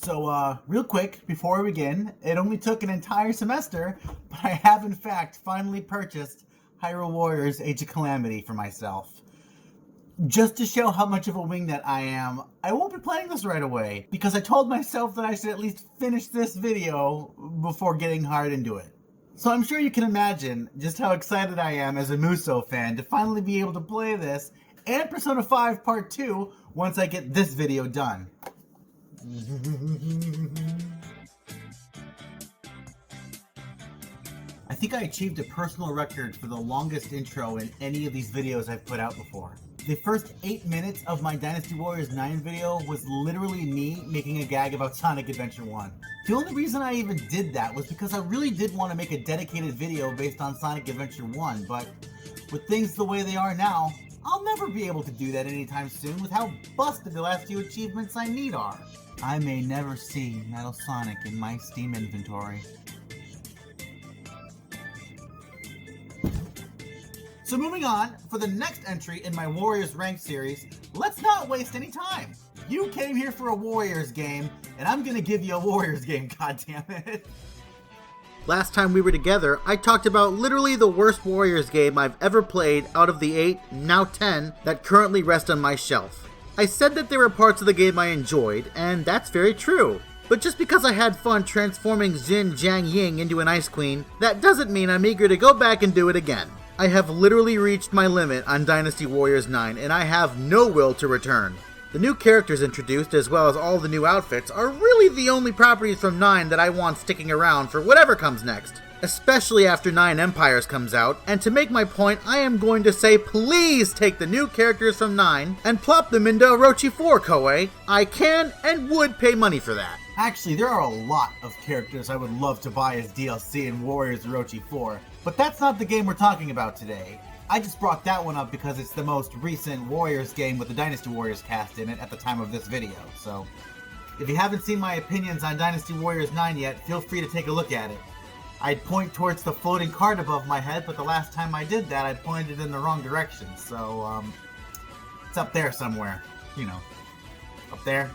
So, real quick, before we begin, it only took an entire semester, but I have in fact finally purchased Hyrule Warriors Age of Calamity for myself. Just to show how much of a wingnet I am, I won't be playing this right away, because I told myself that I should at least finish this video before getting hard into it. So I'm sure you can imagine just how excited I am as a Musou fan to finally be able to play this and Persona 5 Part 2 once I get this video done. I think I achieved a personal record for the longest intro in any of these videos I've put out before. The first 8 minutes of my Dynasty Warriors 9 video was literally me making a gag about Sonic Adventure 1. The only reason I even did that was because I really did want to make a dedicated video based on Sonic Adventure 1, but with things the way they are now, I'll never be able to do that anytime soon with how busted the last few achievements I need are. I may never see Metal Sonic in my Steam inventory. So moving on, for the next entry in my Warriors Rank series, let's not waste any time. You came here for a Warriors game, and I'm gonna give you a Warriors game, goddammit. Last time we were together, I talked about literally the worst Warriors game I've ever played out of the 8, now 10, that currently rest on my shelf. I said that there were parts of the game I enjoyed, and that's very true. But just because I had fun transforming Xin Jiang Ying into an Ice Queen, that doesn't mean I'm eager to go back and do it again. I have literally reached my limit on Dynasty Warriors 9, and I have no will to return. The new characters introduced, as well as all the new outfits, are really the only properties from 9 that I want sticking around for whatever comes next. Especially after 9 Empires comes out, and to make my point, I am going to say please take the new characters from 9 and plop them into Orochi 4, Koei. I can and would pay money for that. Actually, there are a lot of characters I would love to buy as DLC in Warriors Orochi 4, but that's not the game we're talking about today. I just brought that one up because it's the most recent Warriors game with the Dynasty Warriors cast in it at the time of this video, so if you haven't seen my opinions on Dynasty Warriors 9 yet, feel free to take a look at it. I'd point towards the floating card above my head, but the last time I did that, I pointed in the wrong direction, so, it's up there somewhere. You know, up there.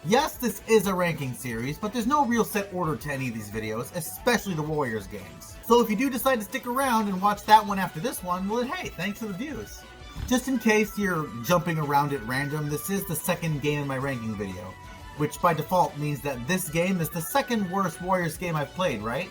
Yes, this is a ranking series, but there's no real set order to any of these videos, especially the Warriors games. So if you do decide to stick around and watch that one after this one, well, hey, thanks for the views. Just in case you're jumping around at random, this is the second game in my ranking video, which by default means that this game is the second worst Warriors game I've played, right?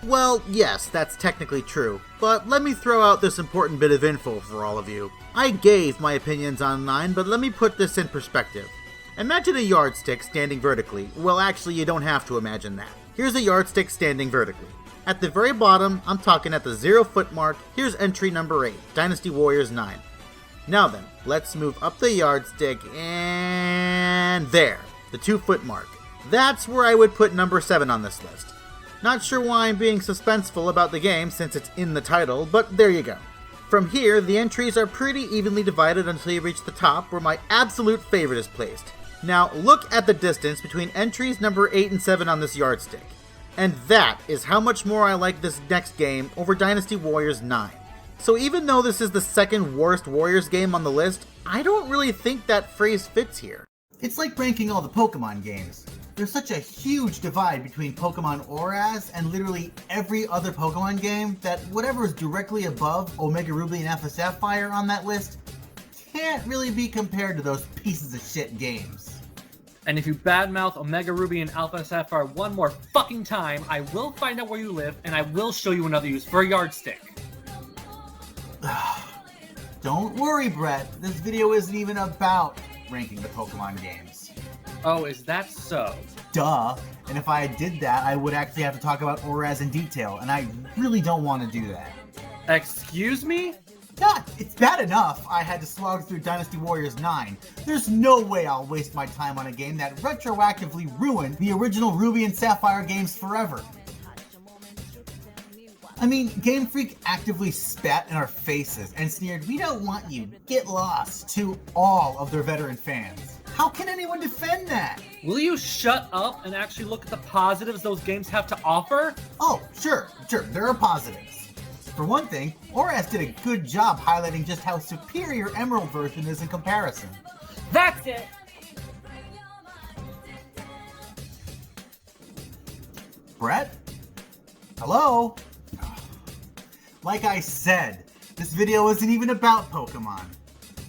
Well, yes, that's technically true, but let me throw out this important bit of info for all of you. I gave my opinions on 9, but let me put this in perspective. Imagine a yardstick standing vertically. Well, actually, you don't have to imagine that. Here's a yardstick standing vertically. At the very bottom, I'm talking at the 0 foot mark, here's entry number 8, Dynasty Warriors 9. Now then, let's move up the yardstick, and there, the 2 foot mark. That's where I would put number 7 on this list. Not sure why I'm being suspenseful about the game since it's in the title, but there you go. From here, the entries are pretty evenly divided until you reach the top, where my absolute favorite is placed. Now, look at the distance between entries number 8 and 7 on this yardstick. And that is how much more I like this next game over Dynasty Warriors 9. So even though this is the second worst Warriors game on the list, I don't really think that phrase fits here. It's like ranking all the Pokemon games. There's such a huge divide between Pokemon Auras and literally every other Pokemon game that whatever is directly above Omega Ruby and Alpha Sapphire on that list can't really be compared to those pieces of shit games. And if you badmouth Omega Ruby and Alpha Sapphire one more fucking time, I will find out where you live, and I will show you another use for a yardstick. Don't worry, Brett. This video isn't even about ranking the Pokemon games. Oh, is that so? Duh. And if I did that, I would actually have to talk about Auras in detail, and I really don't want to do that. Excuse me? God, it's bad enough I had to slog through Dynasty Warriors 9. There's no way I'll waste my time on a game that retroactively ruined the original Ruby and Sapphire games forever. I mean, Game Freak actively spat in our faces and sneered, "We don't want you, get lost," to all of their veteran fans. How can anyone defend that? Will you shut up and actually look at the positives those games have to offer? Oh, sure, there are positives. For one thing, ORAS did a good job highlighting just how superior Emerald version is in comparison. That's it! Brett? Hello? Like I said, this video isn't even about Pokemon.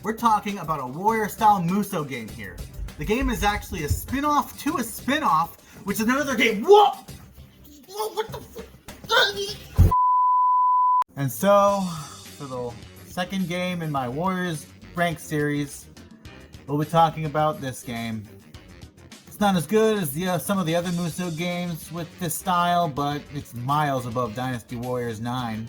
We're talking about a warrior-style Musou game here. The game is actually a spin-off to a spin-off, which is another game. Whoa! Whoa, what the fuck? And so, for the second game in my Warriors Rank series, we'll be talking about this game. It's not as good as some of the other Musou games with this style, but it's miles above Dynasty Warriors 9.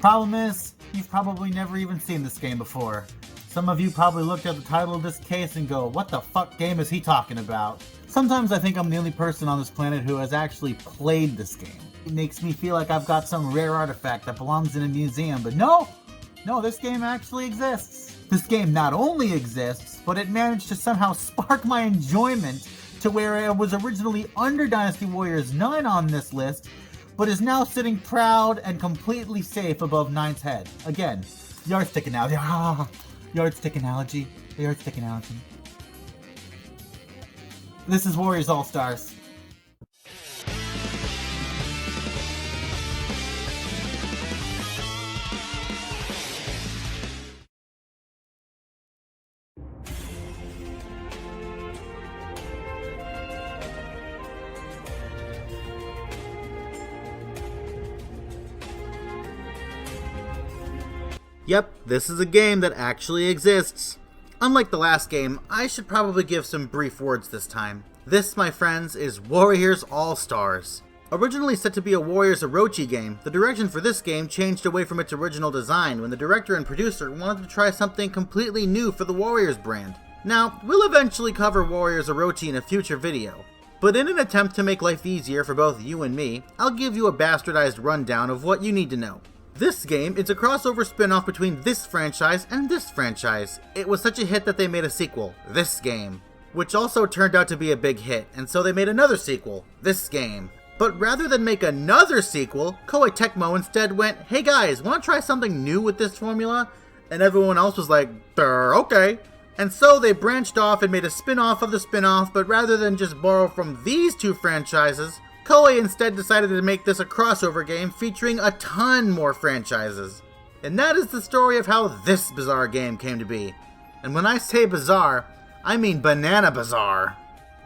Problem is, you've probably never even seen this game before. Some of you probably looked at the title of this case and go, what the fuck game is he talking about? Sometimes I think I'm the only person on this planet who has actually played this game. It makes me feel like I've got some rare artifact that belongs in a museum, but no, this game actually exists. This game not only exists, but it managed to somehow spark my enjoyment to where it was originally under Dynasty Warriors 9 on this list, but is now sitting proud and completely safe above 9's head. Again, yardstick analogy. Yardstick analogy. Yardstick analogy. This is Warriors All-Stars. Yep, this is a game that actually exists. Unlike the last game, I should probably give some brief words this time. This, my friends, is Warriors All-Stars. Originally set to be a Warriors Orochi game, the direction for this game changed away from its original design when the director and producer wanted to try something completely new for the Warriors brand. Now, we'll eventually cover Warriors Orochi in a future video, but in an attempt to make life easier for both you and me, I'll give you a bastardized rundown of what you need to know. This game is a crossover spin-off between this franchise and this franchise. It was such a hit that they made a sequel, This Game, which also turned out to be a big hit, and so they made another sequel, This Game. But rather than make another sequel, Koei Tecmo instead went, hey guys, wanna try something new with this formula? And everyone else was like, okay. And so they branched off and made a spin-off of the spin-off, but rather than just borrow from these two franchises, Koei instead decided to make this a crossover game featuring a ton more franchises. And that is the story of how this bizarre game came to be. And when I say bizarre, I mean banana bizarre.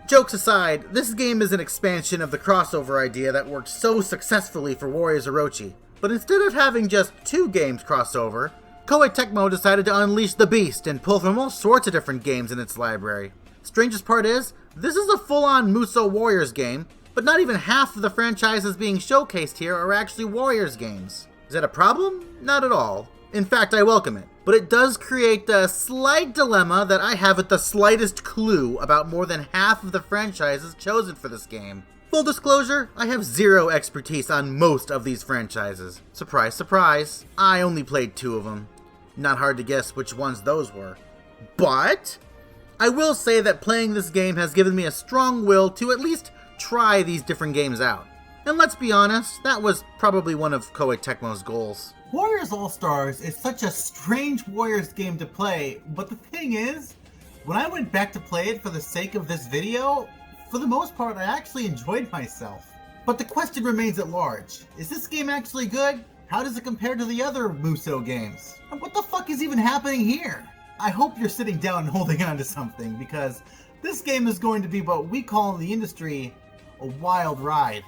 Jokes aside, this game is an expansion of the crossover idea that worked so successfully for Warriors Orochi. But instead of having just 2 games crossover, Koei Tecmo decided to unleash the beast and pull from all sorts of different games in its library. Strangest part is, this is a full-on Musou Warriors game, but not even half of the franchises being showcased here are actually Warriors games. Is that a problem? Not at all. In fact, I welcome it. But it does create a slight dilemma that I haven't the slightest clue about more than half of the franchises chosen for this game. Full disclosure, I have zero expertise on most of these franchises. Surprise, surprise, I only played 2 of them. Not hard to guess which ones those were. But I will say that playing this game has given me a strong will to at least try these different games out. And let's be honest, that was probably one of Koei Tecmo's goals. Warriors All-Stars is such a strange Warriors game to play, but the thing is, when I went back to play it for the sake of this video, for the most part I actually enjoyed myself. But the question remains at large, is this game actually good? How does it compare to the other Musou games? And what the fuck is even happening here? I hope you're sitting down and holding on to something, because this game is going to be what we call in the industry a wild ride.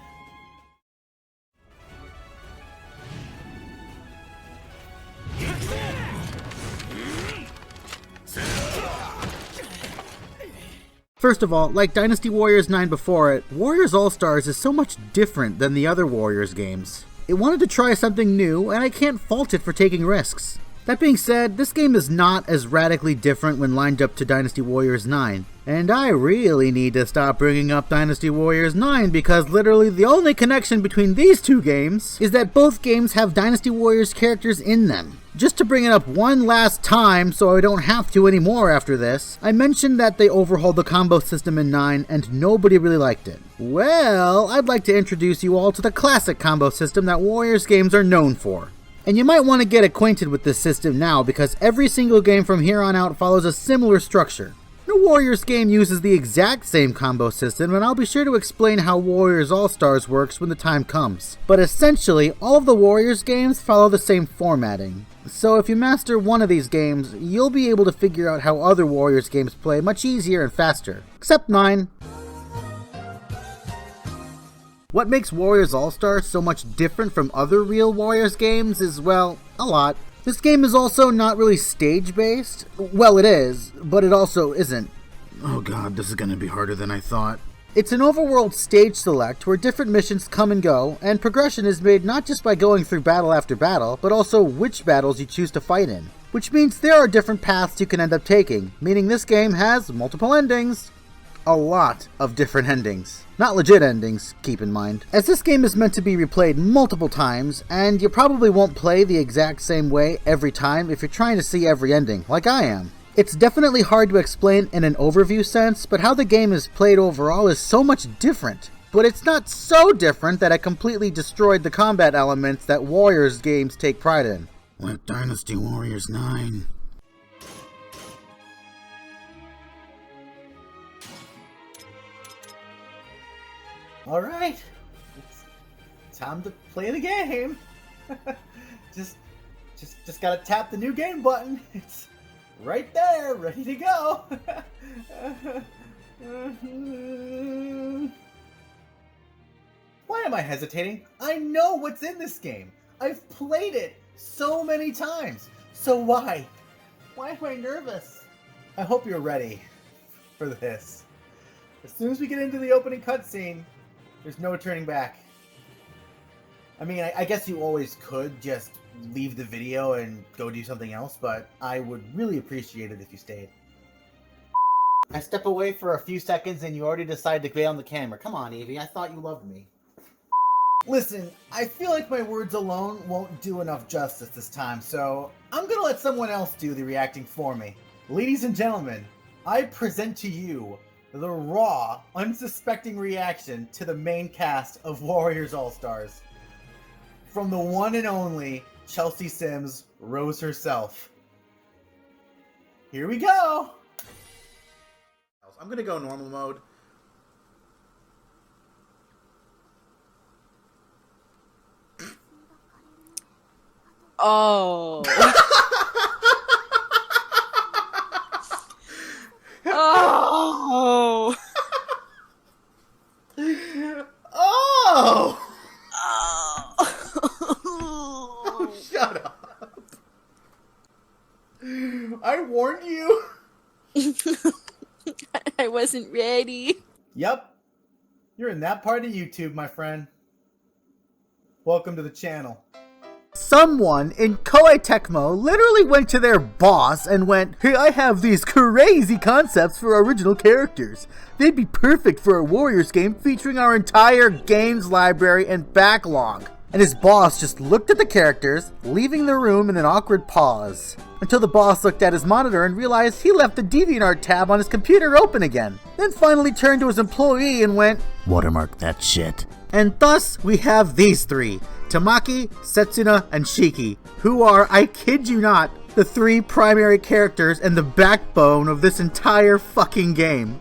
First of all, like Dynasty Warriors 9 before it, Warriors All-Stars is so much different than the other Warriors games. It wanted to try something new, and I can't fault it for taking risks. That being said, this game is not as radically different when lined up to Dynasty Warriors 9. And I really need to stop bringing up Dynasty Warriors 9 because literally the only connection between these 2 games is that both games have Dynasty Warriors characters in them. Just to bring it up one last time so I don't have to anymore after this, I mentioned that they overhauled the combo system in 9 and nobody really liked it. Well, I'd like to introduce you all to the classic combo system that Warriors games are known for. And you might want to get acquainted with this system now because every single game from here on out follows a similar structure. No Warriors game uses the exact same combo system, and I'll be sure to explain how Warriors All-Stars works when the time comes. But essentially, all of the Warriors games follow the same formatting. So if you master one of these games, you'll be able to figure out how other Warriors games play much easier and faster. Except mine. What makes Warriors All-Stars so much different from other real Warriors games is, well, a lot. This game is also not really stage-based. Well, it is, but it also isn't. Oh god, this is gonna be harder than I thought. It's an overworld stage select where different missions come and go, and progression is made not just by going through battle after battle, but also which battles you choose to fight in. Which means there are different paths you can end up taking, meaning this game has multiple endings. A lot of different endings. Not legit endings, keep in mind. As this game is meant to be replayed multiple times, and you probably won't play the exact same way every time if you're trying to see every ending, like I am. It's definitely hard to explain in an overview sense, but how the game is played overall is so much different. But it's not so different that it completely destroyed the combat elements that Warriors games take pride in. Like Dynasty Warriors 9. Alright, it's time to play the game. just gotta tap the new game button. It's right there, ready to go. Why am I hesitating? I know what's in this game. I've played it so many times. So why? Why am I nervous? I hope you're ready for this. As soon as we get into the opening cutscene, there's no turning back. I mean, I guess you always could just leave the video and go do something else, but I would really appreciate it if you stayed. I step away for a few seconds and you already decide to get on the camera. Come on, Evie, I thought you loved me. Listen, I feel like my words alone won't do enough justice this time, so I'm gonna let someone else do the reacting for me. Ladies and gentlemen, I present to you the raw, unsuspecting reaction to the main cast of Warriors All-Stars. From the one and only Chelsea Sims, Rose herself. Here we go! I'm gonna go normal mode. Oh. Oh. Oh! Oh. Shut up. I warned you. I wasn't ready. Yep. You're in that part of YouTube, my friend. Welcome to the channel. Someone in Koei Tecmo literally went to their boss and went, "Hey, I have these crazy concepts for original characters. They'd be perfect for a Warriors game featuring our entire games library and backlog." And his boss just looked at the characters, leaving the room in an awkward pause. Until the boss looked at his monitor and realized he left the DeviantArt tab on his computer open again. Then finally turned to his employee and went, "Watermark that shit." And thus, we have these three, Tamaki, Setsuna, and Shiki, who are, I kid you not, the three primary characters and the backbone of this entire fucking game.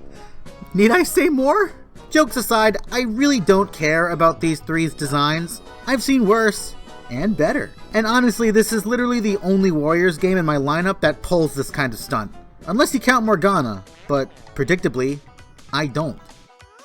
Need I say more? Jokes aside, I really don't care about these three's designs. I've seen worse, and better. And honestly, this is literally the only Warriors game in my lineup that pulls this kind of stunt. Unless you count Morgana, but predictably, I don't.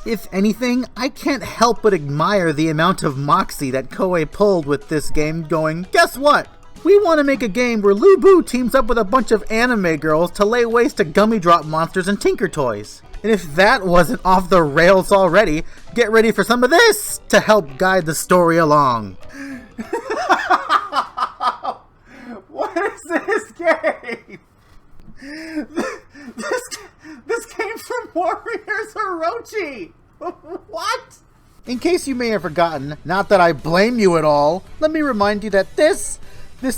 If anything, I can't help but admire the amount of moxie that Koei pulled with this game, going, guess what? We want to make a game where Lu Bu teams up with a bunch of anime girls to lay waste to gummy drop monsters and Tinker Toys. And if that wasn't off the rails already, get ready for some of this to help guide the story along. What is this game? This came from Warriors Orochi! What? In case you may have forgotten, not that I blame you at all, let me remind you that this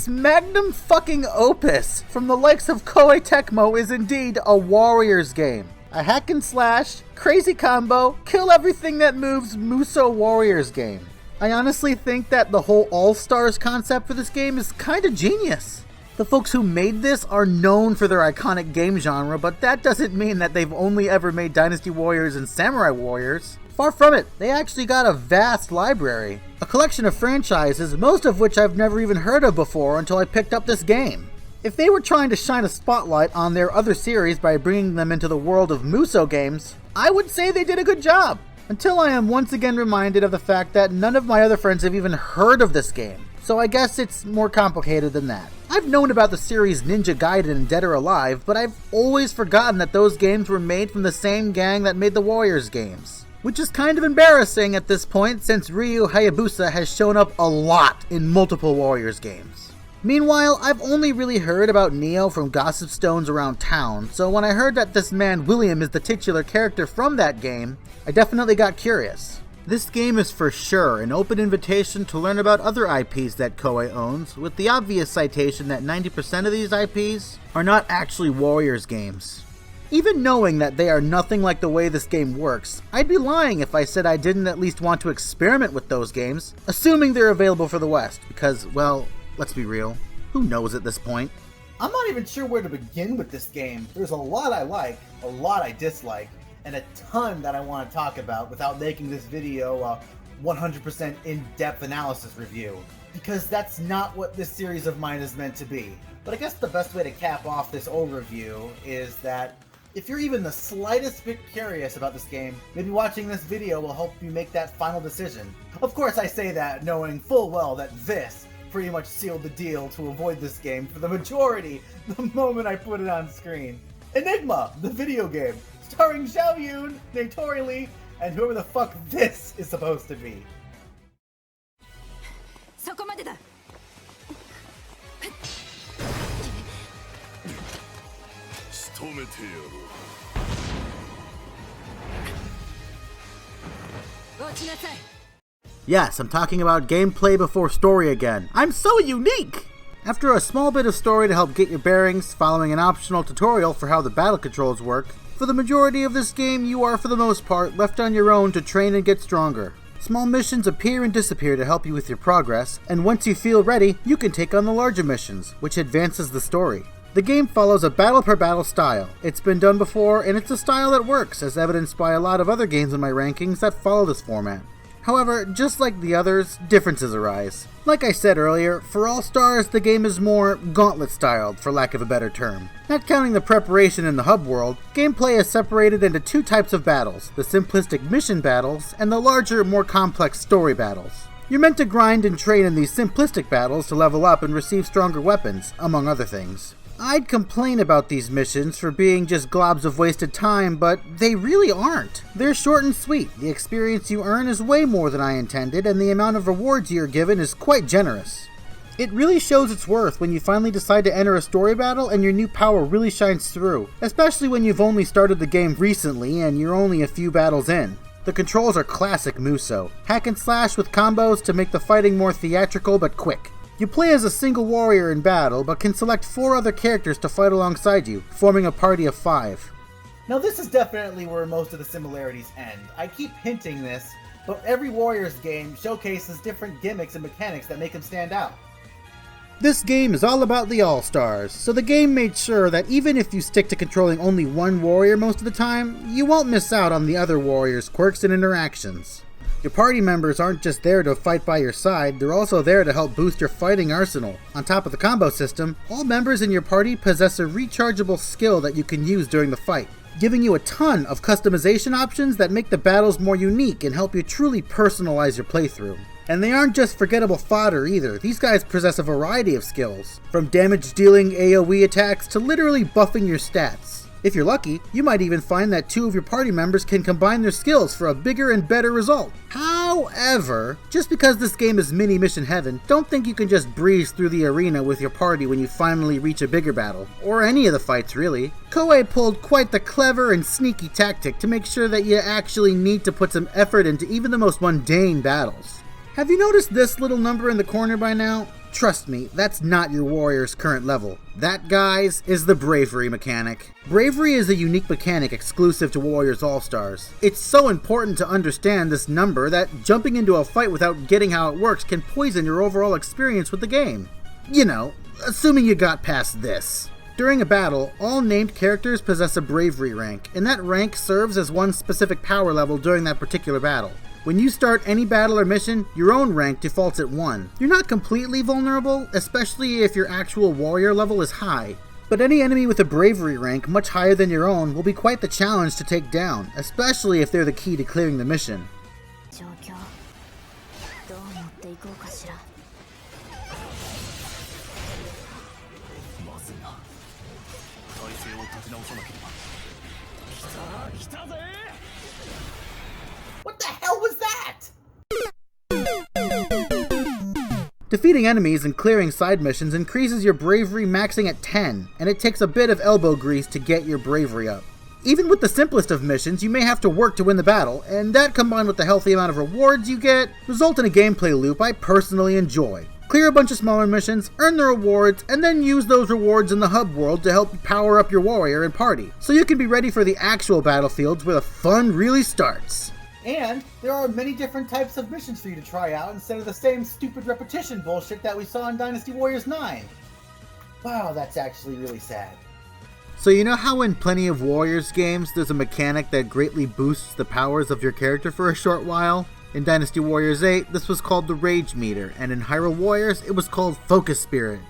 magnum fucking opus from the likes of Koei Tecmo is indeed a Warriors game. A hack and slash, crazy combo, kill everything that moves Musou Warriors game. I honestly think that the whole All-Stars concept for this game is kinda genius. The folks who made this are known for their iconic game genre, but that doesn't mean that they've only ever made Dynasty Warriors and Samurai Warriors. Far from it, they actually got a vast library. A collection of franchises, most of which I've never even heard of before until I picked up this game. If they were trying to shine a spotlight on their other series by bringing them into the world of Musou Games, I would say they did a good job. Until I am once again reminded of the fact that none of my other friends have even heard of this game. So I guess it's more complicated than that. I've known about the series Ninja Gaiden and Dead or Alive, but I've always forgotten that those games were made from the same gang that made the Warriors games. Which is kind of embarrassing at this point since Ryu Hayabusa has shown up a lot in multiple Warriors games. Meanwhile, I've only really heard about Neo from gossip stones around town, so when I heard that this man William is the titular character from that game, I definitely got curious. This game is for sure an open invitation to learn about other IPs that Koei owns, with the obvious citation that 90% of these IPs are not actually Warriors games. Even knowing that they are nothing like the way this game works, I'd be lying if I said I didn't at least want to experiment with those games, assuming they're available for the West, because, well, let's be real, who knows at this point? I'm not even sure where to begin with this game. There's a lot I like, a lot I dislike, and a ton that I want to talk about without making this video a 100% in-depth analysis review. Because that's not what this series of mine is meant to be. But I guess the best way to cap off this overview is that if you're even the slightest bit curious about this game, maybe watching this video will help you make that final decision. Of course I say that knowing full well that this pretty much sealed the deal to avoid this game for the majority the moment I put it on screen. Enigma, the video game, starring Xiao Yun, Natori Lee, and whoever the fuck this is supposed to be. そこまでだ。仕留めてやろう。落ちなさい。 Yes, I'm talking about gameplay before story again. I'm so unique! After a small bit of story to help get your bearings, following an optional tutorial for how the battle controls work, for the majority of this game you are for the most part left on your own to train and get stronger. Small missions appear and disappear to help you with your progress, and once you feel ready, you can take on the larger missions, which advances the story. The game follows a battle-per-battle style. It's been done before, and it's a style that works, as evidenced by a lot of other games in my rankings that follow this format. However, just like the others, differences arise. Like I said earlier, for All-Stars, the game is more gauntlet-styled, for lack of a better term. Not counting the preparation in the hub world, gameplay is separated into two types of battles, the simplistic mission battles, and the larger, more complex story battles. You're meant to grind and train in these simplistic battles to level up and receive stronger weapons, among other things. I'd complain about these missions for being just globs of wasted time, but they really aren't. They're short and sweet, the experience you earn is way more than I intended, and the amount of rewards you're given is quite generous. It really shows its worth when you finally decide to enter a story battle and your new power really shines through, especially when you've only started the game recently and you're only a few battles in. The controls are classic Musou, hack and slash with combos to make the fighting more theatrical but quick. You play as a single warrior in battle, but can select 4 other characters to fight alongside you, forming a party of 5. Now this is definitely where most of the similarities end. I keep hinting this, but every Warriors game showcases different gimmicks and mechanics that make them stand out. This game is all about the All-Stars, so the game made sure that even if you stick to controlling only one warrior most of the time, you won't miss out on the other warriors' quirks and interactions. Your party members aren't just there to fight by your side, they're also there to help boost your fighting arsenal. On top of the combo system, all members in your party possess a rechargeable skill that you can use during the fight, giving you a ton of customization options that make the battles more unique and help you truly personalize your playthrough. And they aren't just forgettable fodder either, these guys possess a variety of skills, from damage dealing AoE attacks to literally buffing your stats. If you're lucky, you might even find that 2 of your party members can combine their skills for a bigger and better result. However, just because this game is mini mission heaven, don't think you can just breeze through the arena with your party when you finally reach a bigger battle, or any of the fights really. Koei pulled quite the clever and sneaky tactic to make sure that you actually need to put some effort into even the most mundane battles. Have you noticed this little number in the corner by now? Trust me, that's not your warrior's current level. That, guys, is the bravery mechanic. Bravery is a unique mechanic exclusive to Warriors All-Stars. It's so important to understand this number that jumping into a fight without getting how it works can poison your overall experience with the game. You know, assuming you got past this. During a battle, all named characters possess a bravery rank, and that rank serves as one specific power level during that particular battle. When you start any battle or mission, your own rank defaults at 1. You're not completely vulnerable, especially if your actual warrior level is high. But any enemy with a bravery rank much higher than your own will be quite the challenge to take down, especially if they're the key to clearing the mission. 状況どう持っていこうかしらまずいな体勢を立て直さなければ来たぜ What the hell was that? Defeating enemies and clearing side missions increases your bravery maxing at 10, and it takes a bit of elbow grease to get your bravery up. Even with the simplest of missions, you may have to work to win the battle, and that combined with the healthy amount of rewards you get, result in a gameplay loop I personally enjoy. Clear a bunch of smaller missions, earn the rewards, and then use those rewards in the hub world to help power up your warrior and party, so you can be ready for the actual battlefields where the fun really starts. And there are many different types of missions for you to try out instead of the same stupid repetition bullshit that we saw in Dynasty Warriors 9. Wow, that's actually really sad. So you know how in plenty of Warriors games there's a mechanic that greatly boosts the powers of your character for a short while? In Dynasty Warriors 8, this was called the Rage Meter, and in Hyrule Warriors, it was called Focus Spirit.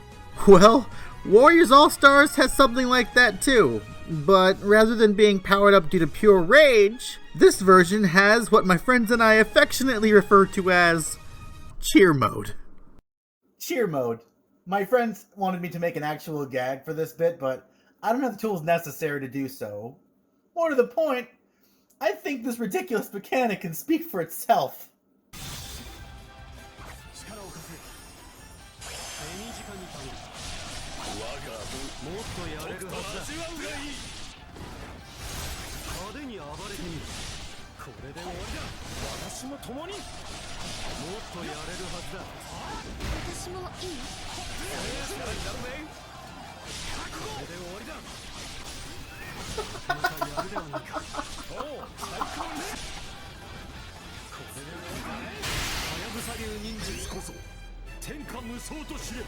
Well, Warriors All-Stars has something like that too, but rather than being powered up due to pure rage, this version has what my friends and I affectionately refer to as cheer mode. Cheer mode. My friends wanted me to make an actual gag for this bit, but I don't have the tools necessary to do so. More to the point, I think this ridiculous mechanic can speak for itself. 力を貸せ手短に頼む我が分もっとやれるはずだ味わうがいい派手に暴れてみるこれで終わりだ私も共にもっとやれるはずだ私もいい力になるねこれで終わりだまたやるではないかおう最高ねこれで終わりだはやぶさ流忍術こそ天下無双と知れ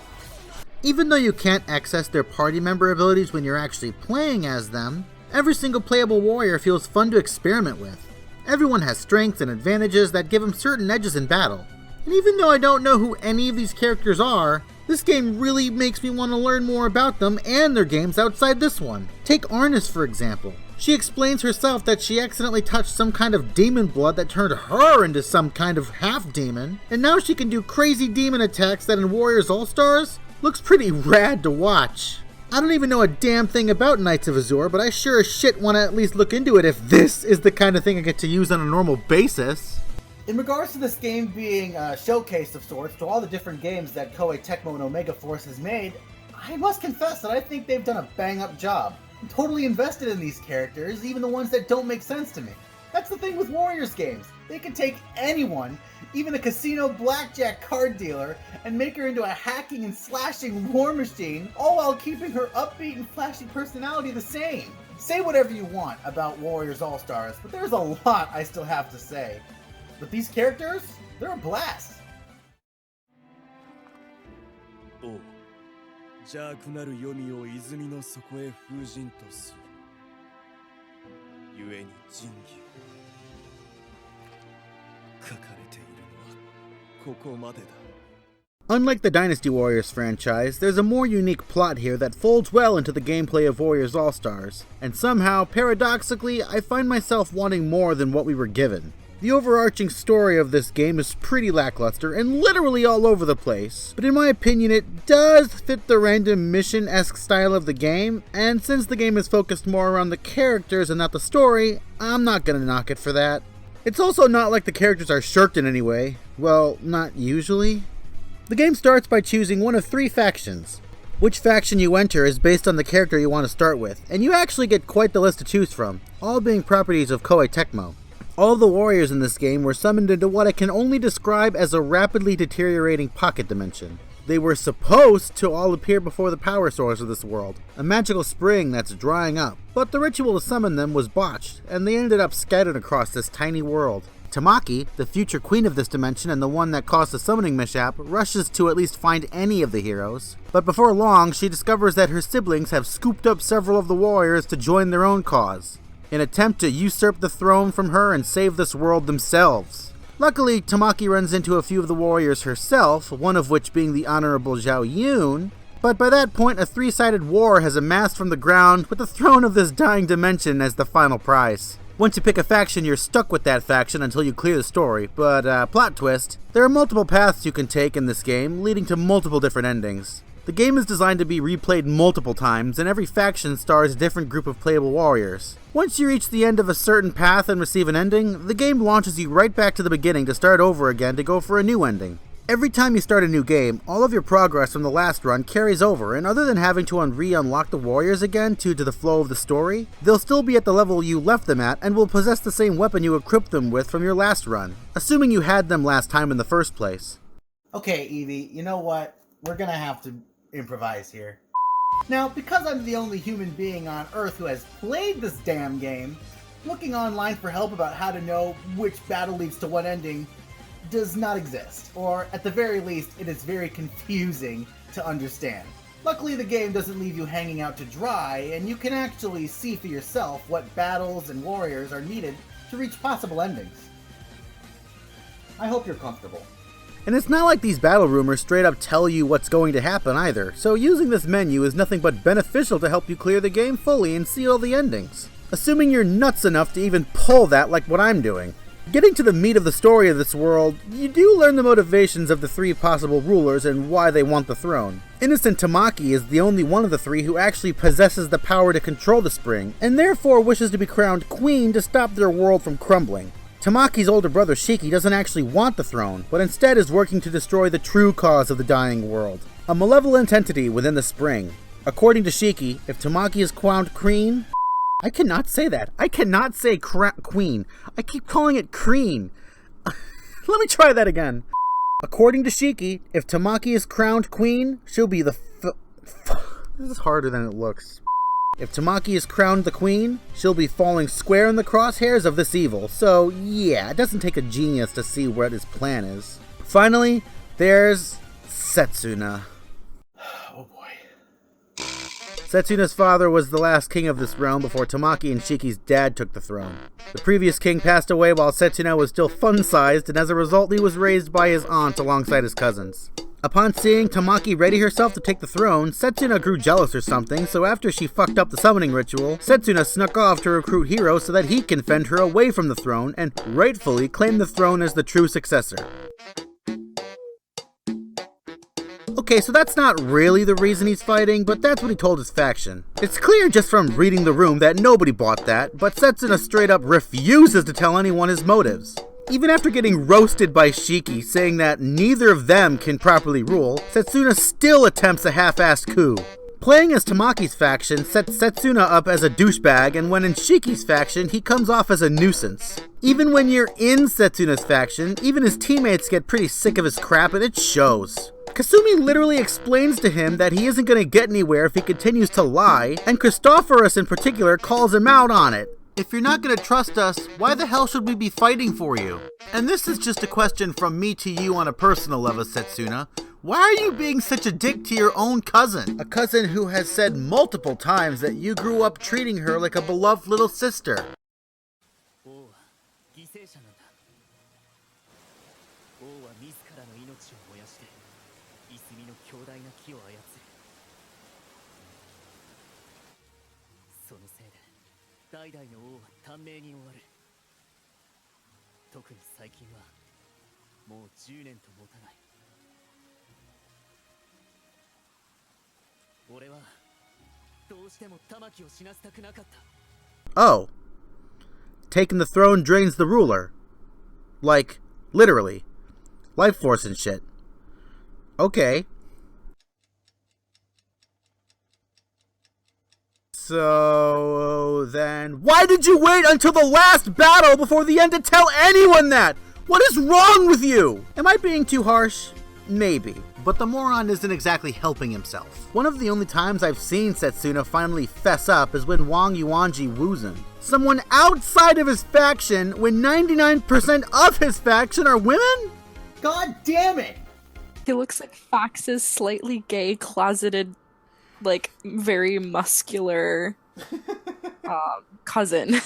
Even though you can't access their party member abilities when you're actually playing as them, every single playable warrior feels fun to experiment with. Everyone has strengths and advantages that give them certain edges in battle. And even though I don't know who any of these characters are, this game really makes me want to learn more about them and their games outside this one. Take Arnis for example. She explains herself that she accidentally touched some kind of demon blood that turned her into some kind of half-demon, and now she can do crazy demon attacks that in Warriors All-Stars looks pretty rad to watch. I don't even know a damn thing about Knights of Azure, but I sure as shit want to at least look into it if this is the kind of thing I get to use on a normal basis. In regards to this game being a showcase of sorts to all the different games that Koei Tecmo and Omega Force has made, I must confess that I think they've done a bang-up job. I'm totally invested in these characters, even the ones that don't make sense to me. That's the thing with Warriors games. They can take anyone, even a casino blackjack card dealer, and make her into a hacking and slashing war machine, all while keeping her upbeat and flashy personality the same. Say whatever you want about Warriors All-Stars, but there's a lot I still have to say. But these characters, they're a blast. おう邪悪なる黄泉を泉の底へ封じんとする。故に仁義を書かれているのはここまでだ。 Unlike the Dynasty Warriors franchise, there's a more unique plot here that folds well into the gameplay of Warriors All-Stars, and somehow, paradoxically, I find myself wanting more than what we were given. The overarching story of this game is pretty lackluster and literally all over the place, but in my opinion it does fit the random mission-esque style of the game, and since the game is focused more around the characters and not the story, I'm not gonna knock it for that. It's also not like the characters are shirked in any way. Well, not usually. The game starts by choosing one of 3 factions. Which faction you enter is based on the character you want to start with, and you actually get quite the list to choose from, all being properties of Koei Tecmo. All the warriors in this game were summoned into what I can only describe as a rapidly deteriorating pocket dimension. They were supposed to all appear before the power source of this world, a magical spring that's drying up. But the ritual to summon them was botched, and they ended up scattered across this tiny world. Tamaki, the future queen of this dimension and the one that caused the summoning mishap, rushes to at least find any of the heroes. But before long, she discovers that her siblings have scooped up several of the warriors to join their own cause, in an attempt to usurp the throne from her and save this world themselves. Luckily, Tamaki runs into a few of the warriors herself, one of which being the Honorable Zhao Yun, but by that point a three-sided war has amassed from the ground with the throne of this dying dimension as the final prize. Once you pick a faction, you're stuck with that faction until you clear the story, but plot twist, there are multiple paths you can take in this game, leading to multiple different endings. The game is designed to be replayed multiple times, and every faction stars a different group of playable warriors. Once you reach the end of a certain path and receive an ending, the game launches you right back to the beginning to start over again to go for a new ending. Every time you start a new game, all of your progress from the last run carries over, and other than having to re-unlock the warriors again due to the flow of the story, they'll still be at the level you left them at and will possess the same weapon you equipped them with from your last run, assuming you had them last time in the first place. Okay, Evie, you know what? We're gonna have to improvise here. Now, because I'm the only human being on Earth who has played this damn game, looking online for help about how to know which battle leads to what ending does not exist, or at the very least, it is very confusing to understand. Luckily, the game doesn't leave you hanging out to dry, and you can actually see for yourself what battles and warriors are needed to reach possible endings. I hope you're comfortable. And it's not like these battle rumors straight up tell you what's going to happen either, so using this menu is nothing but beneficial to help you clear the game fully and see all the endings. Assuming you're nuts enough to even pull that like what I'm doing. Getting to the meat of the story of this world, you do learn the motivations of the three possible rulers and why they want the throne. Innocent Tamaki is the only one of the three who actually possesses the power to control the spring, and therefore wishes to be crowned queen to stop their world from crumbling. Tamaki's older brother Shiki doesn't actually want the throne, but instead is working to destroy the true cause of the dying world, a malevolent entity within the spring. According to Shiki, if Tamaki is crowned queen... I cannot say that. I cannot say queen. I keep calling it cream. Let me try that again. According to Shiki, if Tamaki is crowned queen, she'll be the This is harder than it looks. If Tamaki is crowned the queen, she'll be falling square in the crosshairs of this evil. So yeah, it doesn't take a genius to see what his plan is. Finally, there's Setsuna. Oh boy. Setsuna's father was the last king of this realm before Tamaki and Shiki's dad took the throne. The previous king passed away while Setsuna was still fun-sized, and as a result he was raised by his aunt alongside his cousins. Upon seeing Tamaki ready herself to take the throne, Setsuna grew jealous or something, so after she fucked up the summoning ritual, Setsuna snuck off to recruit Hiro so that he can fend her away from the throne and rightfully claim the throne as the true successor. Okay, so that's not really the reason he's fighting, but that's what he told his faction. It's clear just from reading the room that nobody bought that, but Setsuna straight up refuses to tell anyone his motives. Even after getting roasted by Shiki, saying that neither of them can properly rule, Setsuna still attempts a half-assed coup. Playing as Tamaki's faction sets Setsuna up as a douchebag, and when in Shiki's faction, he comes off as a nuisance. Even when you're in Setsuna's faction, even his teammates get pretty sick of his crap, and it shows. Kasumi literally explains to him that he isn't going to get anywhere if he continues to lie, and Christophorus in particular calls him out on it. If you're not going to trust us, why the hell should we be fighting for you? And this is just a question from me to you on a personal level, Setsuna. Why are you being such a dick to your own cousin? A cousin who has said multiple times that you grew up treating her like a beloved little sister. Oh. Taking the throne drains the ruler. Like, literally. Life force and shit. Okay. So then, why did you wait until the last battle before the end to tell anyone that? What is wrong with you? Am I being too harsh? Maybe. but the moron isn't exactly helping himself. One of the only times I've seen Setsuna finally fess up is when Wang Yuanji woos him. Someone outside of his faction when 99% of his faction are women? God damn it! He looks like Fox's slightly gay, closeted, like, very muscular cousin.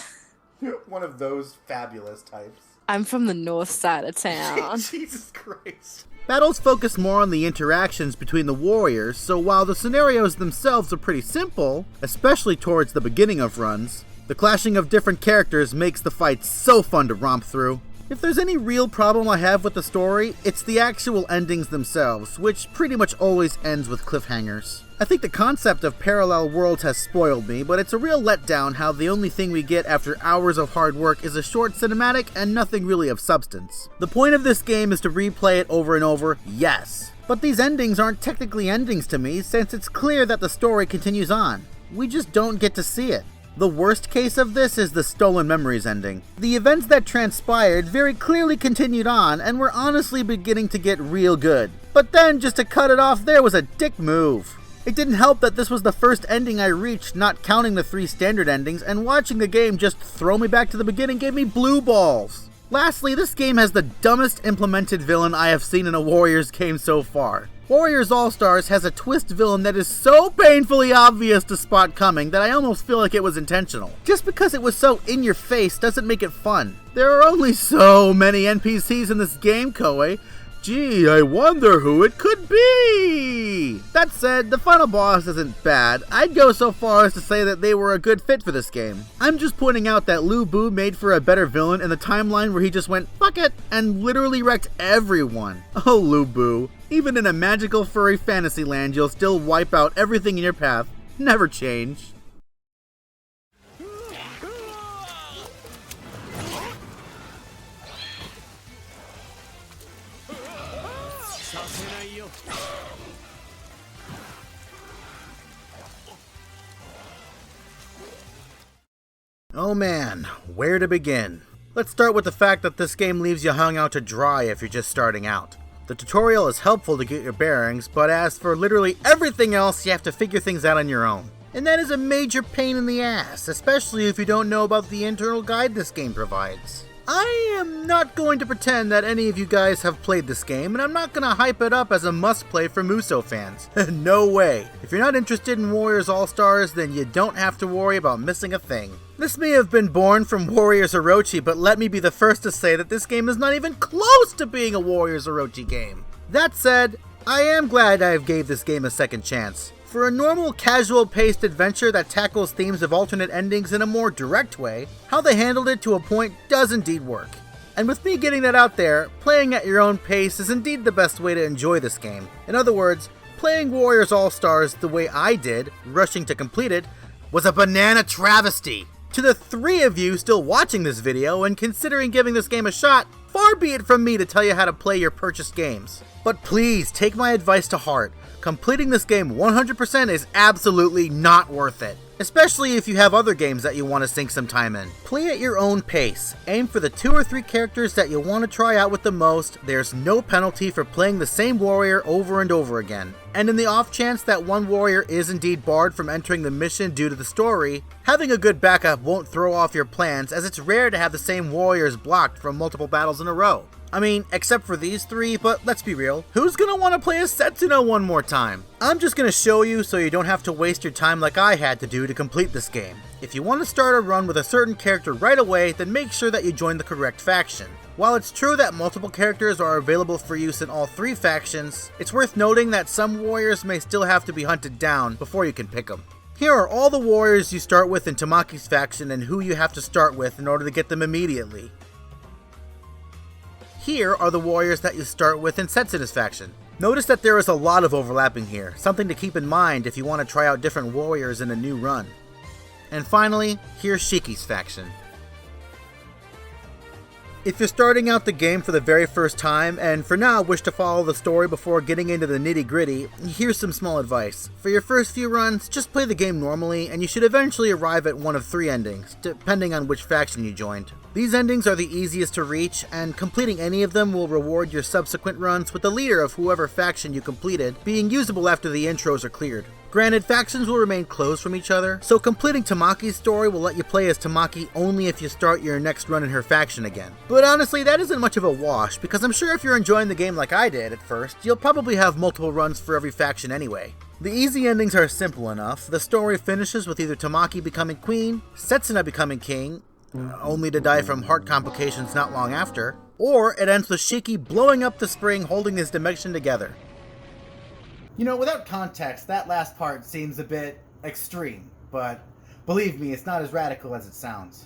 One of those fabulous types. I'm from the north side of town. Jesus Christ. Battles focus more on the interactions between the warriors, so while the scenarios themselves are pretty simple, especially towards the beginning of runs, the clashing of different characters makes the fights so fun to romp through. If there's any real problem I have with the story, it's the actual endings themselves, which pretty much always ends with cliffhangers. I think the concept of parallel worlds has spoiled me, but it's a real letdown how the only thing we get after hours of hard work is a short cinematic and nothing really of substance. The point of this game is to replay it over and over, yes. But these endings aren't technically endings to me, since it's clear that the story continues on. We just don't get to see it. The worst case of this is the Stolen Memories ending. The events that transpired very clearly continued on and were honestly beginning to get real good. But then, just to cut it off there was a dick move. It didn't help that this was the first ending I reached, not counting the 3 standard endings, and watching the game just throw me back to the beginning gave me blue balls. Lastly, this game has the dumbest implemented villain I have seen in a Warriors game so far. Warriors All-Stars has a twist villain that is so painfully obvious to spot coming that I almost feel like it was intentional. Just because it was so in your face doesn't make it fun. There are only so many NPCs in this game, Koei. Gee, I wonder who it could be! That said, the final boss isn't bad. I'd go so far as to say that they were a good fit for this game. I'm just pointing out that Lu Bu made for a better villain in the timeline where he just went, fuck it, and literally wrecked everyone. Oh, Lu Bu. Even in a magical furry fantasy land, you'll still wipe out everything in your path. Never change. Oh man, where to begin? Let's start with the fact that this game leaves you hung out to dry if you're just starting out. The tutorial is helpful to get your bearings, but as for literally everything else, you have to figure things out on your own. And that is a major pain in the ass, especially if you don't know about the internal guide this game provides. I am not going to pretend that any of you guys have played this game, and I'm not going to hype it up as a must-play for Musou fans. No way. If you're not interested in Warriors All-Stars, then you don't have to worry about missing a thing. This may have been born from Warriors Orochi, but let me be the first to say that this game is not even close to being a Warriors Orochi game. That said, I am glad I gave this game a second chance. For a normal, casual-paced adventure that tackles themes of alternate endings in a more direct way, how they handled it to a point does indeed work. And with me getting that out there, playing at your own pace is indeed the best way to enjoy this game. In other words, playing Warriors All-Stars the way I did, rushing to complete it, was a banana travesty. To the 3 of you still watching this video and considering giving this game a shot, far be it from me to tell you how to play your purchased games. But please, take my advice to heart. Completing this game 100% is absolutely not worth it. Especially if you have other games that you want to sink some time in. Play at your own pace. Aim for the 2 or 3 characters that you want to try out with the most. There's no penalty for playing the same warrior over and over again. And in the off chance that one warrior is indeed barred from entering the mission due to the story, having a good backup won't throw off your plans, as it's rare to have the same warriors blocked from multiple battles in a row. I mean, except for these 3, but let's be real, who's gonna want to play as Setsuna one more time? I'm just gonna show you so you don't have to waste your time like I had to do to complete this game. If you want to start a run with a certain character right away, then make sure that you join the correct faction. While it's true that multiple characters are available for use in all 3 factions, it's worth noting that some warriors may still have to be hunted down before you can pick them. Here are all the warriors you start with in Tamaki's faction and who you have to start with in order to get them immediately. Here are the warriors that you start with in Setsuna's faction. Notice that there is a lot of overlapping here, something to keep in mind if you want to try out different warriors in a new run. And finally, here's Shiki's faction. If you're starting out the game for the very first time, and for now wish to follow the story before getting into the nitty gritty, here's some small advice. For your first few runs, just play the game normally, and you should eventually arrive at one of 3 endings, depending on which faction you joined. These endings are the easiest to reach, and completing any of them will reward your subsequent runs with the leader of whoever faction you completed being usable after the intros are cleared. Granted, factions will remain closed from each other, so completing Tamaki's story will let you play as Tamaki only if you start your next run in her faction again. But honestly, that isn't much of a wash, because I'm sure if you're enjoying the game like I did at first, you'll probably have multiple runs for every faction anyway. The easy endings are simple enough. The story finishes with either Tamaki becoming queen, Setsuna becoming king, only to die from heart complications not long after, or it ends with Shiki blowing up the spring holding his dimension together. You know, without context, that last part seems a bit extreme, but believe me, it's not as radical as it sounds.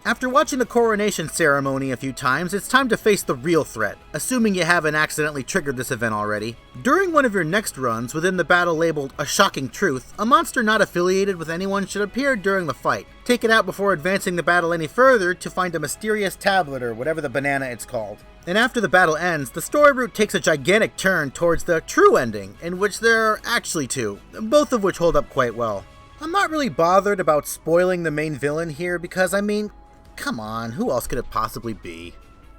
After watching the coronation ceremony a few times, it's time to face the real threat, assuming you haven't accidentally triggered this event already. During one of your next runs, within the battle labeled A Shocking Truth, a monster not affiliated with anyone should appear during the fight. Take it out before advancing the battle any further to find a mysterious tablet or whatever the banana it's called. And after the battle ends, the story route takes a gigantic turn towards the true ending, in which there are actually 2, both of which hold up quite well. I'm not really bothered about spoiling the main villain here because, I mean, come on, who else could it possibly be?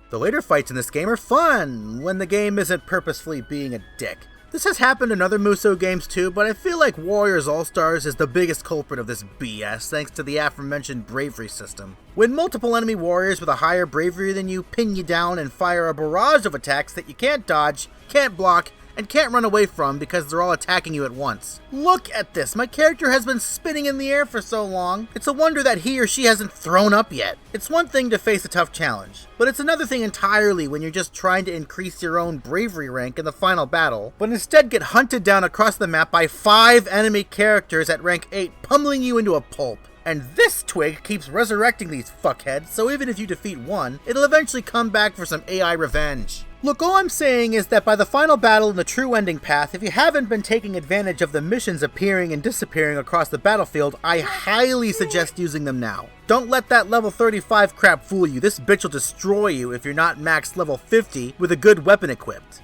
The later fights in this game are fun, when the game isn't purposefully being a dick. This has happened in other Musou games too, but I feel like Warriors All-Stars is the biggest culprit of this BS thanks to the aforementioned bravery system. When multiple enemy warriors with a higher bravery than you pin you down and fire a barrage of attacks that you can't dodge, can't block, and can't run away from because they're all attacking you at once. Look at this, my character has been spinning in the air for so long, it's a wonder that he or she hasn't thrown up yet. It's one thing to face a tough challenge, but it's another thing entirely when you're just trying to increase your own bravery rank in the final battle, but instead get hunted down across the map by 5 enemy characters at rank 8 pummeling you into a pulp. And this twig keeps resurrecting these fuckheads, so even if you defeat one, it'll eventually come back for some AI revenge. Look, all I'm saying is that by the final battle in the true ending path, if you haven't been taking advantage of the missions appearing and disappearing across the battlefield, I highly suggest using them now. Don't let that level 35 crap fool you, this bitch will destroy you if you're not max level 50 with a good weapon equipped.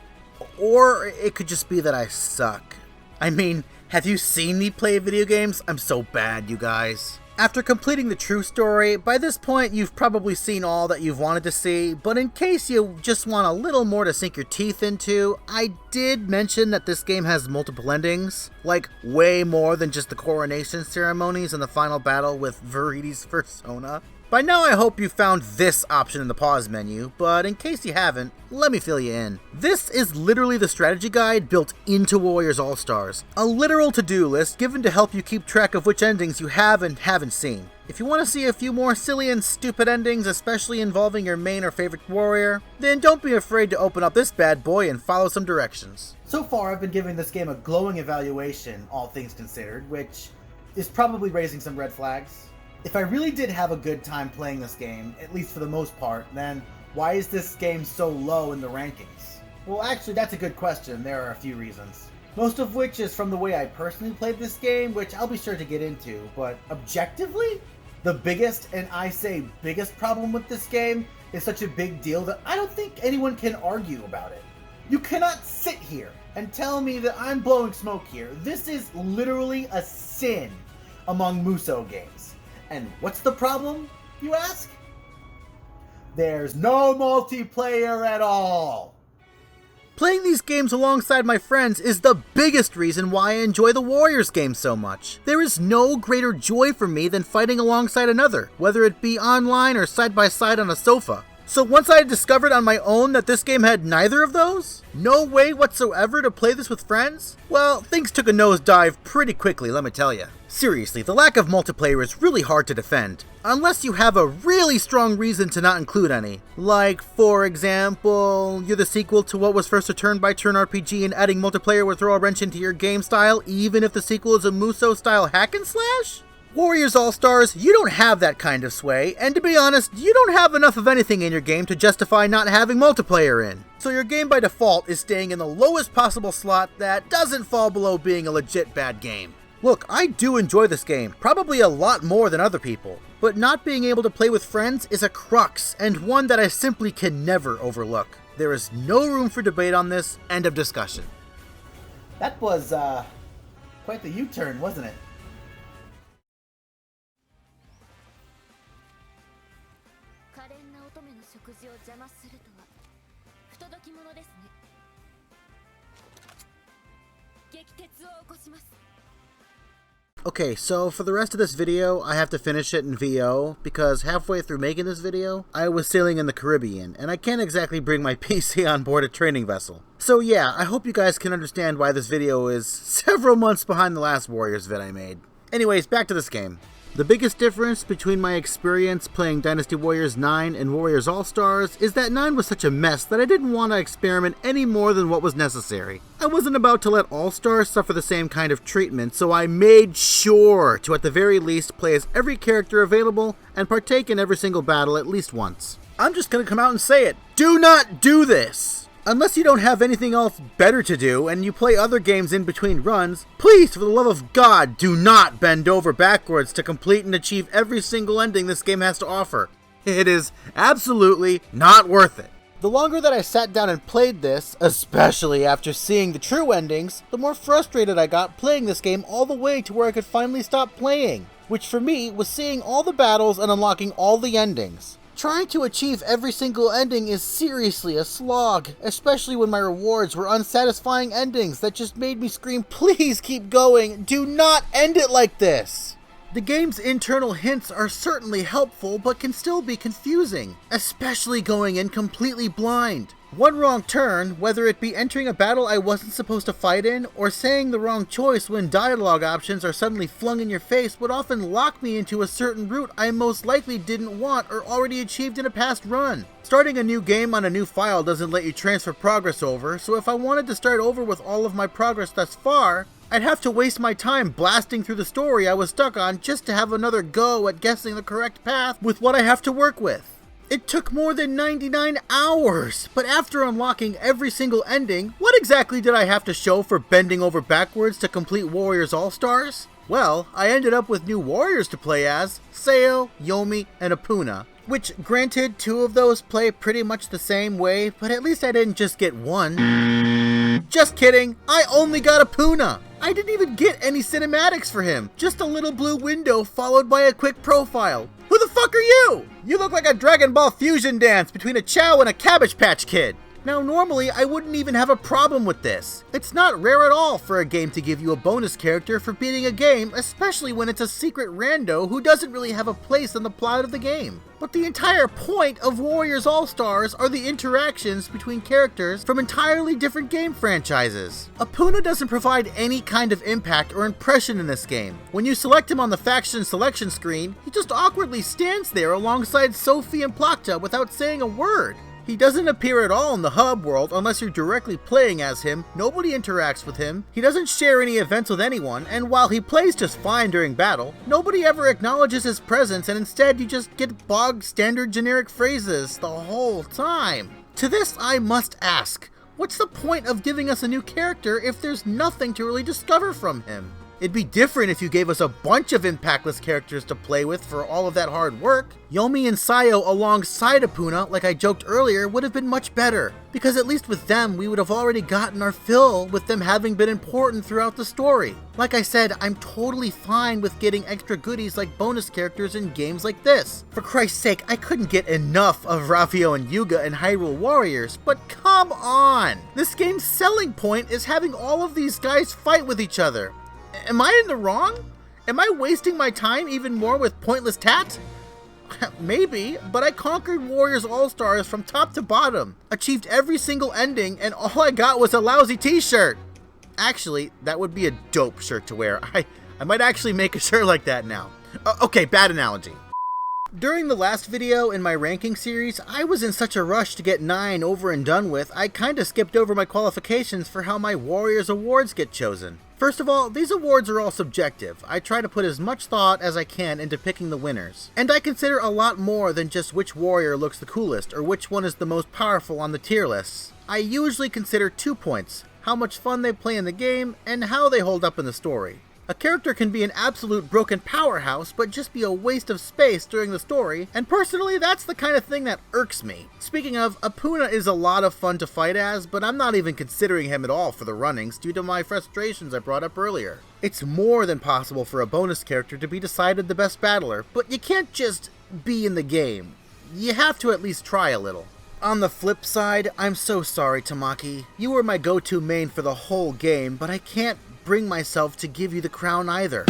Or it could just be that I suck. I mean, have you seen me play video games? I'm so bad, you guys. After completing the true story, by this point you've probably seen all that you've wanted to see, but in case you just want a little more to sink your teeth into, I did mention that this game has multiple endings, like way more than just the coronation ceremonies and the final battle with Viridi's persona. By now I hope you found this option in the pause menu, but in case you haven't, let me fill you in. This is literally the strategy guide built into Warriors All-Stars. A literal to-do list given to help you keep track of which endings you have and haven't seen. If you want to see a few more silly and stupid endings, especially involving your main or favorite warrior, then don't be afraid to open up this bad boy and follow some directions. So far I've been giving this game a glowing evaluation, all things considered, which is probably raising some red flags. If I really did have a good time playing this game, at least for the most part, then why is this game so low in the rankings? Well, actually, that's a good question. There are a few reasons. Most of which is from the way I personally played this game, which I'll be sure to get into, but objectively, the biggest, and I say biggest problem with this game is such a big deal that I don't think anyone can argue about it. You cannot sit here and tell me that I'm blowing smoke here. This is literally a sin among Musou games. And what's the problem, you ask? There's no multiplayer at all! Playing these games alongside my friends is the biggest reason why I enjoy the Warriors game so much. There is no greater joy for me than fighting alongside another, whether it be online or side by side on a sofa. So once I discovered on my own that this game had neither of those, no way whatsoever to play this with friends, well, things took a nosedive pretty quickly, let me tell you. Seriously, the lack of multiplayer is really hard to defend, unless you have a really strong reason to not include any. Like, for example, you're the sequel to what was first a turn-by-turn RPG and adding multiplayer would throw a wrench into your game style, even if the sequel is a Musou-style hack-and-slash? Warriors All-Stars, you don't have that kind of sway, and to be honest, you don't have enough of anything in your game to justify not having multiplayer in. So your game by default is staying in the lowest possible slot that doesn't fall below being a legit bad game. Look, I do enjoy this game, probably a lot more than other people. but not being able to play with friends is a crux, and one that I simply can never overlook. There is no room for debate on this. End of discussion. That was, quite the U-turn, wasn't it? 可憐な乙女の食事を邪魔するとは不届き者ですね。激鉄を起こします。 Okay, so for the rest of this video, I have to finish it in VO, because halfway through making this video, I was sailing in the Caribbean, and I can't exactly bring my PC on board a training vessel. So yeah, I hope you guys can understand why this video is several months behind the last Warriors vid I made. Anyways, back to this game. The biggest difference between my experience playing Dynasty Warriors 9 and Warriors All-Stars is that 9 was such a mess that I didn't want to experiment any more than what was necessary. I wasn't about to let All-Stars suffer the same kind of treatment, so I made sure to at the very least play as every character available and partake in every single battle at least once. I'm just gonna come out and say it. Do not do this! Unless you don't have anything else better to do and you play other games in between runs, please, for the love of God, do not bend over backwards to complete and achieve every single ending this game has to offer. It is absolutely not worth it. The longer that I sat down and played this, especially after seeing the true endings, the more frustrated I got playing this game all the way to where I could finally stop playing, which for me was seeing all the battles and unlocking all the endings. Trying to achieve every single ending is seriously a slog, especially when my rewards were unsatisfying endings that just made me scream, please keep going, do not end it like this! The game's internal hints are certainly helpful, but can still be confusing, especially going in completely blind. One wrong turn, whether it be entering a battle I wasn't supposed to fight in, or saying the wrong choice when dialogue options are suddenly flung in your face, would often lock me into a certain route I most likely didn't want or already achieved in a past run. Starting a new game on a new file doesn't let you transfer progress over, so if I wanted to start over with all of my progress thus far, I'd have to waste my time blasting through the story I was stuck on just to have another go at guessing the correct path with what I have to work with. It took more than 99 hours, but after unlocking every single ending, what exactly did I have to show for bending over backwards to complete Warriors All-Stars? Well, I ended up with new warriors to play as, Sayo, Yomi, and Apuna, which granted 2 of those play pretty much the same way, but at least I didn't just get one. Just kidding, I only got Apuna! I didn't even get any cinematics for him, just a little blue window followed by a quick profile. Who the fuck are you? You look like a Dragon Ball fusion dance between a Chow and a Cabbage Patch Kid. Now normally I wouldn't even have a problem with this. It's not rare at all for a game to give you a bonus character for beating a game, especially when it's a secret rando who doesn't really have a place in the plot of the game. But the entire point of Warriors All-Stars are the interactions between characters from entirely different game franchises. Apuna doesn't provide any kind of impact or impression in this game. When you select him on the faction selection screen, he just awkwardly stands there alongside Sophie and Plakta without saying a word. He doesn't appear at all in the hub world unless you're directly playing as him, nobody interacts with him, he doesn't share any events with anyone, and while he plays just fine during battle, nobody ever acknowledges his presence and instead you just get bog standard generic phrases the whole time. To this I must ask, what's the point of giving us a new character if there's nothing to really discover from him? It'd be different if you gave us a bunch of impactless characters to play with for all of that hard work. Yomi and Sayo alongside Apuna, like I joked earlier, would have been much better, because at least with them we would have already gotten our fill with them having been important throughout the story. Like I said, I'm totally fine with getting extra goodies like bonus characters in games like this. For Christ's sake, I couldn't get enough of Rafio and Yuga and Hyrule Warriors, but come on! This game's selling point is having all of these guys fight with each other. Am I in the wrong? Am I wasting my time even more with pointless tat? Maybe, but I conquered Warriors All-Stars from top to bottom, achieved every single ending, and all I got was a lousy t-shirt. Actually, that would be a dope shirt to wear. I might actually make a shirt like that now. Okay, bad analogy. During the last video in my ranking series, I was in such a rush to get 9 over and done with, I kinda skipped over my qualifications for how my Warriors awards get chosen. First of all, these awards are all subjective. I try to put as much thought as I can into picking the winners. And I consider a lot more than just which warrior looks the coolest or which one is the most powerful on the tier lists. I usually consider 2 points: how much fun they play in the game and how they hold up in the story. A character can be an absolute broken powerhouse, but just be a waste of space during the story, and personally, that's the kind of thing that irks me. Speaking of, Apuna is a lot of fun to fight as, but I'm not even considering him at all for the runnings due to my frustrations I brought up earlier. It's more than possible for a bonus character to be decided the best battler, but you can't just be in the game. You have to at least try a little. On the flip side, I'm so sorry, Tamaki. You were my go-to main for the whole game, but I can't bring myself to give you the crown either.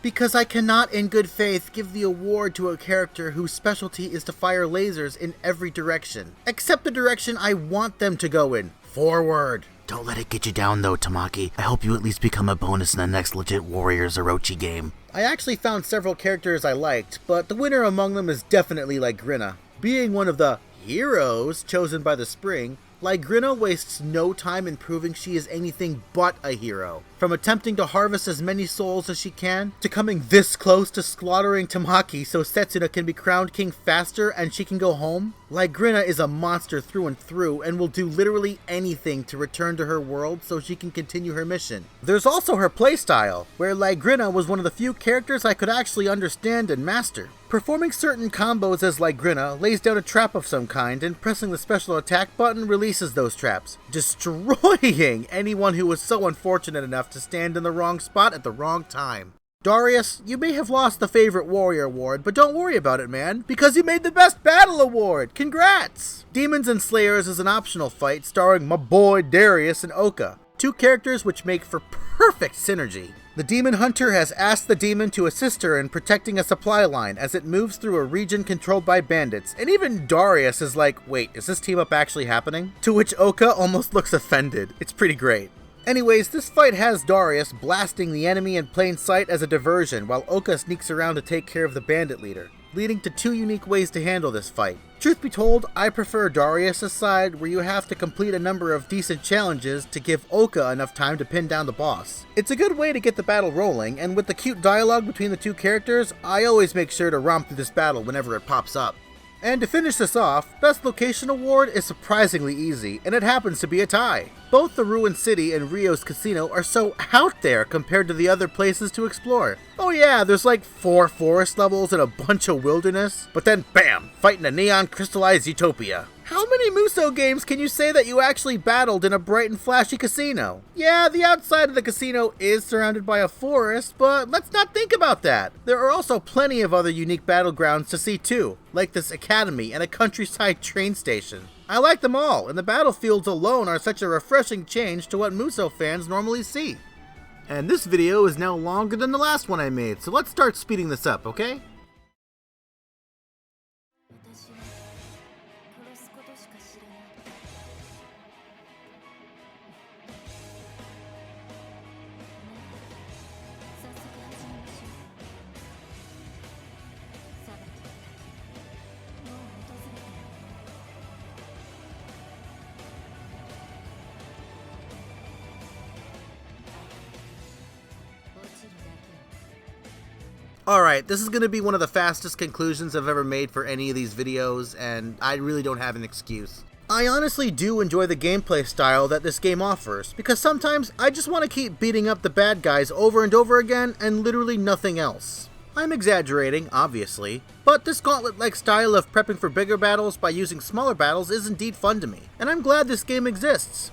Because I cannot in good faith give the award to a character whose specialty is to fire lasers in every direction. Except the direction I want them to go in. Forward. Don't let it get you down though, Tamaki. I hope you at least become a bonus in the next legit Warriors Orochi game. I actually found several characters I liked, but the winner among them is definitely Lygrina. Being one of the heroes chosen by the Spring, Lygrina wastes no time in proving she is anything but a hero. From attempting to harvest as many souls as she can, to coming this close to slaughtering Tamaki so Setsuna can be crowned king faster and she can go home, Lygrina is a monster through and through and will do literally anything to return to her world so she can continue her mission. There's also her playstyle, where Lygrina was one of the few characters I could actually understand and master. Performing certain combos as Lygrina lays down a trap of some kind, and pressing the special attack button releases those traps, destroying anyone who was so unfortunate enough to stand in the wrong spot at the wrong time. Darius, you may have lost the Favorite Warrior Award, but don't worry about it, man, because you made the Best Battle Award! Congrats! Demons and Slayers is an optional fight starring my boy Darius and Oka, two characters which make for perfect synergy. The Demon Hunter has asked the demon to assist her in protecting a supply line as it moves through a region controlled by bandits, and even Darius is like, wait, is this team up actually happening? To which Oka almost looks offended. It's pretty great. Anyways, this fight has Darius blasting the enemy in plain sight as a diversion while Oka sneaks around to take care of the bandit leader, leading to two unique ways to handle this fight. Truth be told, I prefer Darius' side where you have to complete a number of decent challenges to give Oka enough time to pin down the boss. It's a good way to get the battle rolling, and with the cute dialogue between the two characters, I always make sure to romp through this battle whenever it pops up. And to finish this off, Best Location Award is surprisingly easy, and it happens to be a tie. Both the Ruined City and Rio's Casino are so out there compared to the other places to explore. Oh yeah, there's like 4 forest levels and a bunch of wilderness, but then bam, fighting a neon crystallized utopia. How many Musou games can you say that you actually battled in a bright and flashy casino? Yeah, the outside of the casino is surrounded by a forest, but let's not think about that. There are also plenty of other unique battlegrounds to see too, like this academy and a countryside train station. I like them all, and the battlefields alone are such a refreshing change to what Musou fans normally see. And this video is now longer than the last one I made, so let's start speeding this up, okay? 私は殺すことしか知らない。早速始めましょう。裁きの時、もう訪れている。落ちるだけよ。 Alright, this is going to be one of the fastest conclusions I've ever made for any of these videos, and I really don't have an excuse. I honestly do enjoy the gameplay style that this game offers, because sometimes I just want to keep beating up the bad guys over and over again and literally nothing else. I'm exaggerating, obviously, but this gauntlet-like style of prepping for bigger battles by using smaller battles is indeed fun to me, and I'm glad this game exists.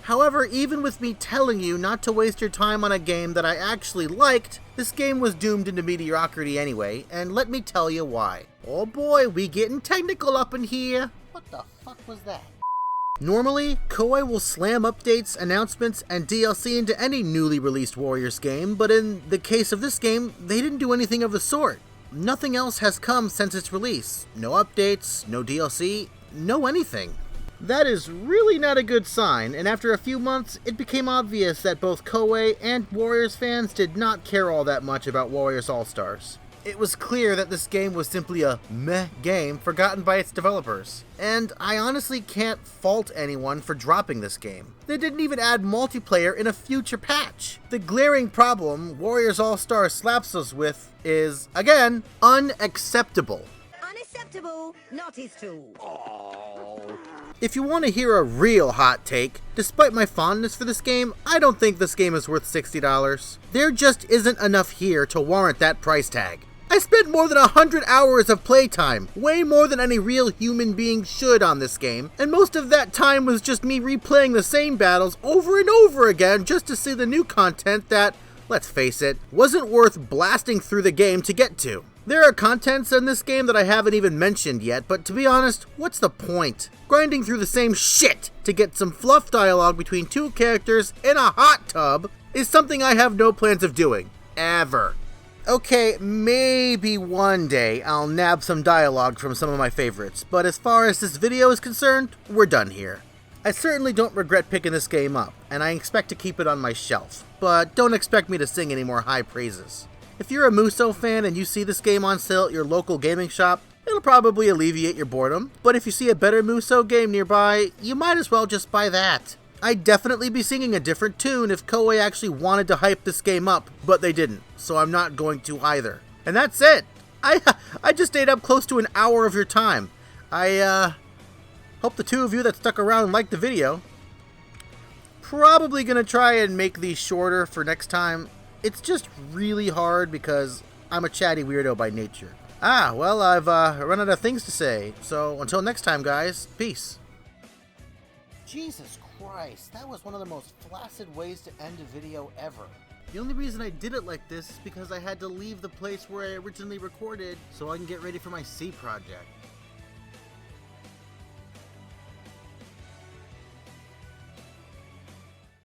However, even with me telling you not to waste your time on a game that I actually liked, this game was doomed into mediocrity anyway, and let me tell you why. Oh boy, we getting technical up in here. What the fuck was that? Normally, Koei will slam updates, announcements, and DLC into any newly released Warriors game, but in the case of this game, they didn't do anything of the sort. Nothing else has come since its release. No updates, no DLC, no anything. That is really not a good sign, and after a few months, it became obvious that both Koei and Warriors fans did not care all that much about Warriors All-Stars. It was clear that this game was simply a meh game forgotten by its developers, and I honestly can't fault anyone for dropping this game. They didn't even add multiplayer in a future patch. The glaring problem Warriors All-Star slaps us with is, again, unacceptable. Unacceptable, not is too. If you want to hear a real hot take, despite my fondness for this game, I don't think this game is worth $60. There just isn't enough here to warrant that price tag. I spent more than 100 hours of playtime, way more than any real human being should on this game, and most of that time was just me replaying the same battles over and over again just to see the new content that, let's face it, wasn't worth blasting through the game to get to. There are contents in this game that I haven't even mentioned yet, but to be honest, what's the point? Grinding through the same shit to get some fluff dialogue between two characters in a hot tub is something I have no plans of doing. Ever. Okay, maybe one day I'll nab some dialogue from some of my favorites, but as far as this video is concerned, we're done here. I certainly don't regret picking this game up, and I expect to keep it on my shelf, but don't expect me to sing any more high praises. If you're a Musou fan and you see this game on sale at your local gaming shop, it'll probably alleviate your boredom, but if you see a better Musou game nearby, you might as well just buy that. I'd definitely be singing a different tune if Koei actually wanted to hype this game up, but they didn't, so I'm not going to either. And that's it! I just ate up close to an hour of your time. I hope the two of you that stuck around liked the video. Probably gonna try and make these shorter for next time. It's just really hard because I'm a chatty weirdo by nature. Well, I've run out of things to say, so until next time, guys, peace. Jesus Christ, that was one of the most flaccid ways to end a video ever. The only reason I did it like this is because I had to leave the place where I originally recorded so I can get ready for my C project.